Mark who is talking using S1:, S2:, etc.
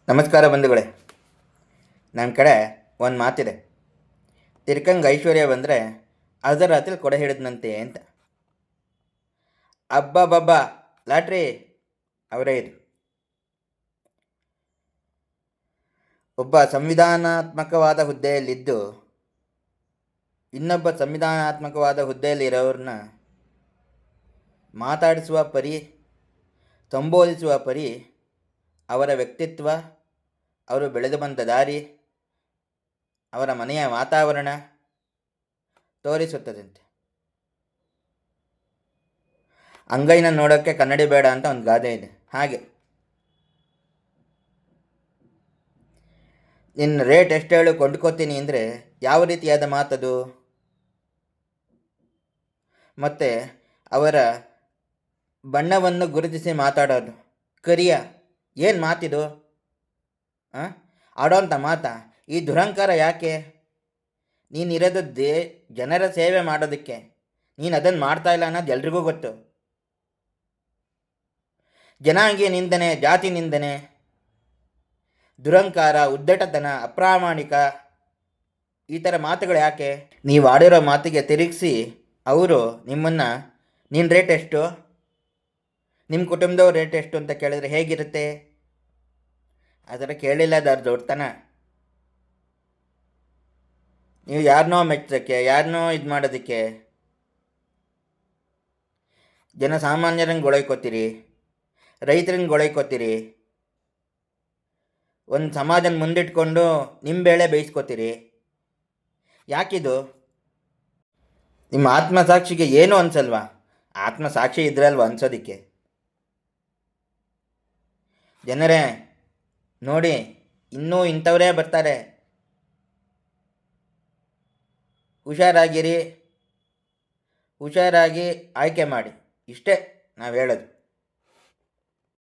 S1: ನಮಸ್ಕಾರ ಬಂಧುಗಳೇ. ನನ್ನ ಕಡೆ ಒಂದು ಮಾತಿದೆ, ತಿರ್ಕಂಗೆ ಐಶ್ವರ್ಯ ಬಂದರೆ ಅರ್ಧ ರಾತ್ರಿ ಕೊಡೆ ಹಿಡಿದ್ನಂತೆ ಅಂತ. ಅಬ್ಬಬ್ಬಬ್ಬ, ಲಾಟ್ರಿ ಅವರೇ ಇದು. ಒಬ್ಬ ಸಂವಿಧಾನಾತ್ಮಕವಾದ ಹುದ್ದೆಯಲ್ಲಿದ್ದು ಇನ್ನೊಬ್ಬ ಸಂವಿಧಾನಾತ್ಮಕವಾದ ಹುದ್ದೆಯಲ್ಲಿರೋರನ್ನ ಮಾತಾಡಿಸುವ ಪರಿ, ಸಂಬೋಧಿಸುವ ಪರಿ ಅವರ ವ್ಯಕ್ತಿತ್ವ, ಅವರು ಬೆಳೆದು ಬಂದ ದಾರಿ, ಅವರ ಮನೆಯ ವಾತಾವರಣ ತೋರಿಸುತ್ತದಂತೆ. ಅಂಗೈನ ನೋಡೋಕ್ಕೆ ಕನ್ನಡಿ ಬೇಡ ಅಂತ ಒಂದು ಗಾದೆ ಇದೆ. ಹಾಗೆ ನಿನ್ನ ರೇಟ್ ಎಷ್ಟು ಹೇಳು ಕೊಂಡ್ಕೋತೀನಿ ಅಂದರೆ ಯಾವ ರೀತಿಯಾದ ಮಾತದು? ಮತ್ತು ಅವರ ಬಣ್ಣವನ್ನು ಗುರುತಿಸಿ ಮಾತಾಡೋದು, ಕರಿಯ ಏನು ಮಾತಿದು? ಆಡೋಂಥ ಮಾತಾ? ಈ ದುರಹಂಕಾರ ಯಾಕೆ? ನೀನಿರೋದು ಜನರ ಸೇವೆ ಮಾಡೋದಕ್ಕೆ. ನೀನು ಅದನ್ನು ಮಾಡ್ತಾ ಇಲ್ಲ ಅನ್ನೋದು ಎಲ್ರಿಗೂ ಗೊತ್ತು. ಜನಾಂಗೀಯ ನಿಂದನೆ, ಜಾತಿ ನಿಂದನೆ, ದುರಹಂಕಾರ, ಉದ್ದಟತನ, ಅಪ್ರಾಮಾಣಿಕ, ಈ ಥರ ಮಾತುಗಳು ಯಾಕೆ? ನೀವು ಆಡಿರೋ ಮಾತಿಗೆ ತಿರುಗಿಸಿ ಅವರು ನಿಮ್ಮನ್ನು ನಿನ್ನ ರೇಟ್ ಎಷ್ಟು, ನಿಮ್ಮ ಕುಟುಂಬದವ್ರ ರೇಟ್ ಎಷ್ಟು ಅಂತ ಕೇಳಿದ್ರೆ ಹೇಗಿರುತ್ತೆ? ಅದರ ಕೇಳಿಲ್ಲ ಅದರ ದೊಡ್ಡತನ. ನೀವು ಯಾರನ್ನೋ ಮೆಚ್ಚೋಕ್ಕೆ, ಯಾರನ್ನೋ ಇದು ಮಾಡೋದಕ್ಕೆ ಜನಸಾಮಾನ್ಯರಂಗೆ ಗೊಳೈಕೋತೀರಿ, ರೈತರಂಗೆ ಗೊಳೈಕೋತೀರಿ, ಒಂದು ಸಮಾಜನ ಮುಂದಿಟ್ಕೊಂಡು ನಿಮ್ಮ ಬೇಳೆ ಬೇಯಿಸ್ಕೋತೀರಿ. ಯಾಕಿದು? ನಿಮ್ಮ ಆತ್ಮಸಾಕ್ಷಿಗೆ ಏನೂ ಅನ್ಸಲ್ವಾ? ಆತ್ಮಸಾಕ್ಷಿ ಇದ್ರಲ್ವ ಅನ್ಸೋದಕ್ಕೆ. ಜನರೇ ನೋಡಿ, ಇನ್ನೂ ಇಂಥವರೇ ಬರ್ತಾರೆ. ಹುಷಾರಾಗಿರಿ, ಹುಷಾರಾಗಿ ಆಯ್ಕೆ ಮಾಡಿ. ಇಷ್ಟೇ ನಾವು ಹೇಳೋದು.